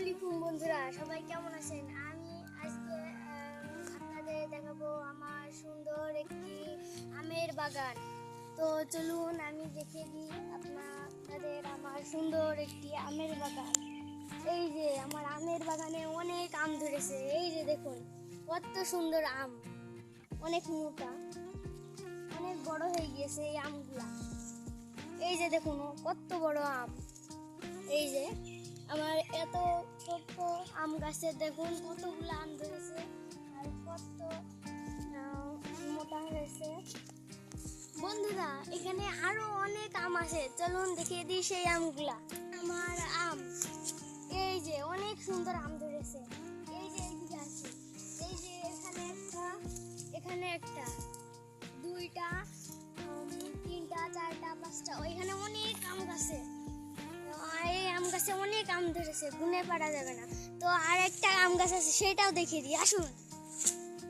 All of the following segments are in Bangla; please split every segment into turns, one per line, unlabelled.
আলাইকুম বন্ধুরা, সবাই কেমন আছেন? আমি আজকে আপনাদের দেখাবো আমার সুন্দর একটি আমের বাগান। তো চলুন আমি দেখিয়ে দিই আপনাদের আমার সুন্দর একটি আমের বাগান। এই যে আমার আমের বাগানে অনেক আম ধরেছে। এই যে দেখুন কত সুন্দর আম, অনেক মোটা, অনেক বড় হয়ে গিয়েছে এই আমগুলা। এই যে দেখুন কত বড় আম। এই যে আমার এত ছোট্ট আম গাছে দেখুন কতগুলো আম ধরেছে আর কত মোটা হয়েছে। বন্ধুরা, এখানে আরো অনেক আম আছে, চলুন দেখিয়ে দিই সেই আমগুলা। আমার আম, এই যে অনেক সুন্দর আম ধরেছে। এই যে এইদিকে আছে, এই যে এখানে একটা দুইটা তিনটা চারটা পাঁচটা, ওইখানে অনেক আম গাছে। এই আম গাছে অনেক আম ধরেছে, গুনে পারা যাবে না। তো আর একটা আম গাছ আছে, সেটাও দেখিয়ে দিই, আসুন।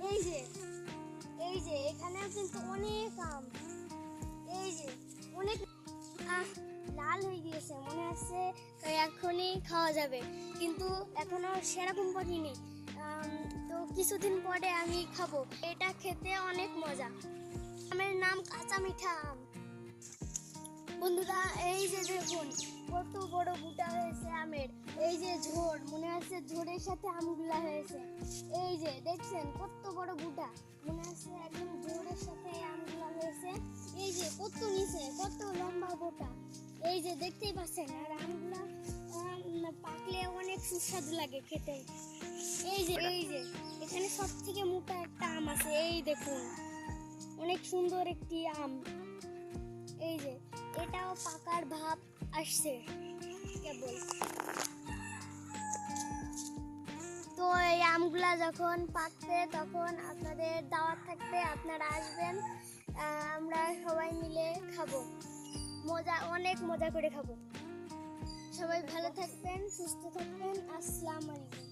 এই যে এখানেও কিন্তু অনেক আম। এই যে অনেক লাল হয়ে গিয়েছে, মনে হচ্ছে এখনই খাওয়া যাবে, কিন্তু এখনো সেরকম পাকিনি। তো কিছুদিন পরে আমি খাবো। এটা খেতে অনেক মজা। আমের নাম কাঁচা মিঠা আম। বন্ধুরা, এই যে দেখুন কত বড় বুটা হয়েছে আমের। এই যে ঝোড়, মনে হচ্ছে ঝোড়ের সাথে আমগুলা হয়েছে। এই যে দেখছেন কত বড় বুটা, মনে হচ্ছে একদম ঝোড়ের সাথে আমগুলা হয়েছে। এই যে কত নিচে কত লম্বা বোটা, এই যে দেখতেই পাচ্ছেন। আর আমগুলা পাকলে অনেক সুস্বাদু লাগে খেতে। এই যে এখানে সব থেকে মোটা একটা আম আছে, এই দেখুন অনেক সুন্দর একটি আম। এই যে এটাও পাকার ভাব আসছে কেবল। তো এই আমগুলা যখন পাকবে তখন আপনাদের দাওয়াত থাকবে, আপনারা আসবেন, আমরা সবাই মিলে খাবো, অনেক মজা করে খাবো। সবাই ভালো থাকবেন, সুস্থ থাকবেন। আসসালামু আলাইকুম।